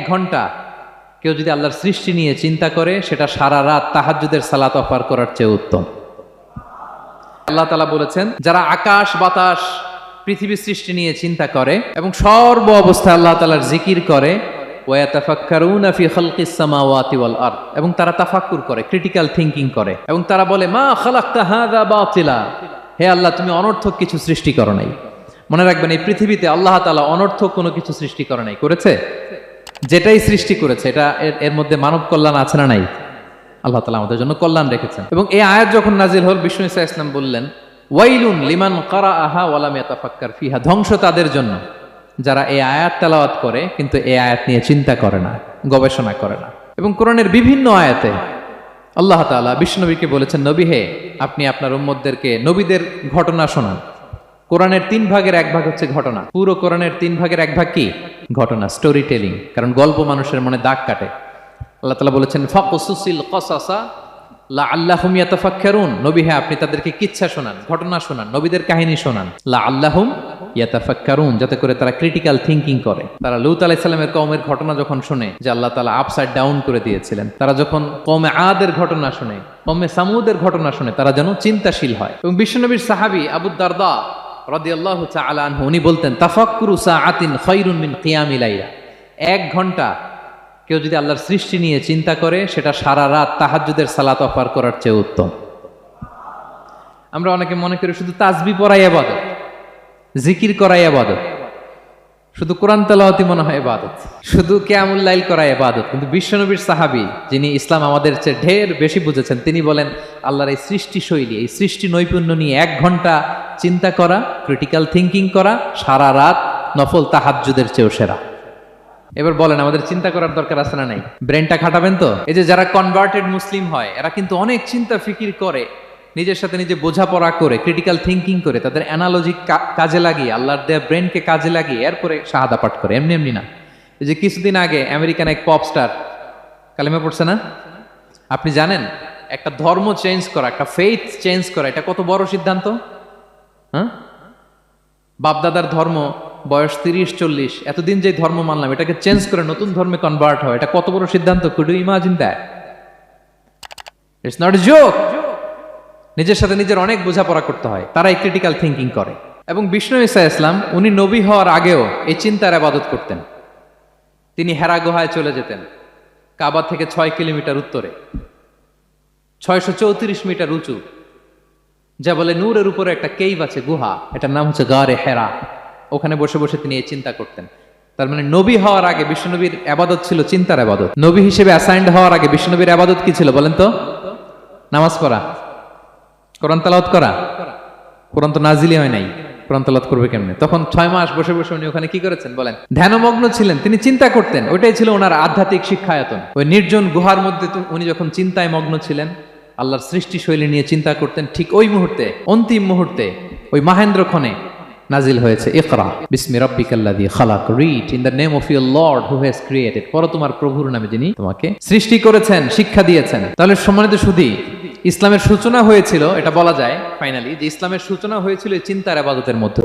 ঘন্টা কেউ যদি আল্লাহর সৃষ্টি নিয়ে চিন্তা করে, সেটা সারা রাত তাহাজ্জুদের সালাত অফার করার চেয়ে উত্তম। আল্লাহ তাআলা বলেছেন, যারা আকাশ বাতাস পৃথিবীর সৃষ্টি নিয়ে চিন্তা করে এবং সর্ব অবস্থায় আল্লাহ তাআলার জিকির করে, ওয়াতাফাক্কারুনা ফি খালকিস সামাওয়াতি ওয়াল আরদ, এবং তারা তাফাক্কুর করে, ক্রিটিক্যাল থিংকিং করে, এবং তারা বলে, মা খালাকতা হাযা বাতিলা, হে আল্লাহ তুমি অনর্থক কিছু সৃষ্টি করো নাই। মনে রাখবেন, এই পৃথিবীতে আল্লাহ তাআলা অনর্থক কোনো কিছু সৃষ্টি করে নাই, করেছে? যেটাই সৃষ্টি করেছে এটা এর মধ্যে মানব কল্যাণ আছে না নাই? আল্লাহ তাআলা আমাদের জন্য কল্যাণ রেখেছেন। এবং এই আয়াত যখন নাজিল হল, বিষ্ণু ঈসা ইসলাম বললেন, ওয়াইলুন লিমান কারাআহা ওয়া লাম ইয়াতাফাক্কার ফিহা, ধ্বংস তাদের জন্য যারা এই আয়াত তেলাওয়াত করে কিন্তু এই আয়াত নিয়ে চিন্তা করে না, গবেষণা করে না। এবং কোরআনের বিভিন্ন আয়াতে আল্লাহ তাআলা বিষ্ণুনবীকে বলেছেন, নবী হে, আপনি আপনার উম্মতদেরকে নবীদের ঘটনা শোনান। কোরআনের 3 ভাগের 1 ভাগ হচ্ছে ঘটনা। পুরো কোরআনের 3 ভাগের 1 ভাগ কি? ঘটনা, স্টোরি টেলিং। কারণ গল্প মানুষের মনে দাগ কাটে। আল্লাহ তাআলা বলেছেন, ফাকসুসিল কসাসা লাআল্লাহুম ইয়াতাফাক্কারুন, নবী হে আপনি তাদেরকে কিচ্ছা শোনান, ঘটনা শোনান, নবীদের কাহিনী শোনান, লাআল্লাহুম ইয়াতাফাক্কারুন, যাতে করে তারা ক্রিটিক্যাল থিংকিং করে। তারা লূত আলাইহিস সালামের কওমের ঘটনা যখন শুনে যে আল্লাহ তাআলা আপসাইড ডাউন করে দিয়েছিলেন, তারা যখন কওমে আদের ঘটনা শুনে, কওমে সামুদের ঘটনা শুনে, তারা যেন চিন্তাশীল হয়। এবং বিশ্বনবীর সাহাবী আবু দারদা রাদিয়াল্লাহু তাআলা আনহু, উনি বলতেন, তাফাক্কুরু সাআতিন খায়রুন মিন কিয়ামি লাইলা, 1 ঘন্টা কেউ যদি আল্লাহর সৃষ্টি নিয়ে চিন্তা করে, সেটা সারা রাত তাহাজ্জুদের সালাত অফার করার চেয়ে উত্তম। আমরা অনেকে মনে করি শুধু তাসবিহ পড়াই ইবাদত, জিকির করাই ইবাদত, শুধু কোরআন তেলাওয়াতই মনে হয় ইবাদত, শুধু কিয়ামুল লাইল করাই ইবাদত। কিন্তু বিশ্বনবীর সাহাবী, যিনি ইসলাম আমাদের চেয়ে ঢের বেশি বুঝেছেন, তিনি বলেন, আল্লাহর এই সৃষ্টি শৈলী, এই সৃষ্টি নৈপুণ্য নিয়ে 1 ঘন্টা চিন্তা করা, ক্রিটিক্যাল থিংকিং করা, সারা রাত নফল তাহাজ্জুদের চেয়েও সেরা। এবার বলেন, আমাদের চিন্তা করার দরকার আছে না নাই? ব্রেনটা খাটাবেন তো? এই যে যারা কনভার্টেড মুসলিম হয়, এরা কিন্তু অনেক চিন্তা ফিকির করে, নিজের সাথে নিজে বোঝাপড়া করে, ক্রিটিক্যাল থিংকিং করে, তাদের অ্যানালজি কাজে লাগিয়ে, আল্লাহর দেয়া ব্রেনকে কাজে লাগিয়ে এরপরে শাহাদা পাঠ করে, এমনি এমনি না। এই যে কিছুদিন আগে আমেরিকান এক পপ স্টার কালেমা পড়ছে না? আপনি জানেন, একটা ধর্ম চেঞ্জ করা, একটা ফেইথ চেঞ্জ করা, এটা কত বড় সিদ্ধান্ত? হ্যাঁ, বাপদাদার ধর্ম, বয়স 30-40, এতদিন যে ধর্ম মানলাম, এটাকে চেঞ্জ করে নতুন ধর্মে কনভার্ট হয়, এটা কত বড় সিদ্ধান্ত? Could you imagine that? It's not a joke. নিজের সাথে নিজের অনেক বোঝাপড়া করতে হয়, তারা এই ক্রিটিক্যাল থিংকিং করে। এবং বিষ্ণু ঈসা ইসলাম, উনি নবী হওয়ার আগেও এই চিন্তার ইবাদত করতেন। তিনি হেরা গুহায় চলে যেতেন, কাবা থেকে 6 কিলোমিটার উত্তরে, 634 মিটার উঁচু, যা বলে নূরের উপরে একটা কেইভ আছে, গুহা, এটার নাম হচ্ছে গারে হেরা। ওখানে বসে বসে তিনি এই চিন্তা করতেন। তার মানে নবী হওয়ার আগে বিষ্ণুনবীর ইবাদত ছিল চিন্তার ইবাদত। নবী হিসেবে অ্যাসাইন্ড হওয়ার আগে বিষ্ণুনবীর ইবাদত কি ছিল বলেন তো? নামাজ পড়া, কোরআন তেলাওয়াত করা। কোরআন তো নাজিলই হয় নাই, কোরআন তেলাওয়াত করবে কেমনে? তখন 6 মাস বসে বসে উনি ওখানে কি করেছেন বলেন? ধ্যানমগ্ন ছিলেন, তিনি চিন্তা করতেন। ওইটাই ছিল ওনার আধ্যাত্মিক শিক্ষায়তন। ওই নির্জন গুহার মধ্যে উনি যখন চিন্তায় মগ্ন ছিলেন, আল্লাহর সৃষ্টি শৈলী নিয়ে চিন্তা করতেন, ঠিক ওই মুহূর্তে, অন্তিম মুহূর্তে, ওই মাহেন্দ্রক্ষণে নাজিল হয়েছে, ইকরা বিসমি রাব্বিকাল্লাযী খালাক, read in the name of your lord who has created, পড়ো তোমার প্রভুর নামে যিনি তোমাকে সৃষ্টি করেছেন, শিক্ষা দিয়েছেন। তাহলে সম্মানিত সুধী, ইসলামের সূচনা হয়েছিল, এটা বলা যায় ফাইনালি যে ইসলামের সূচনা হয়েছিল চিন্তার ইবাদতের মধ্যে।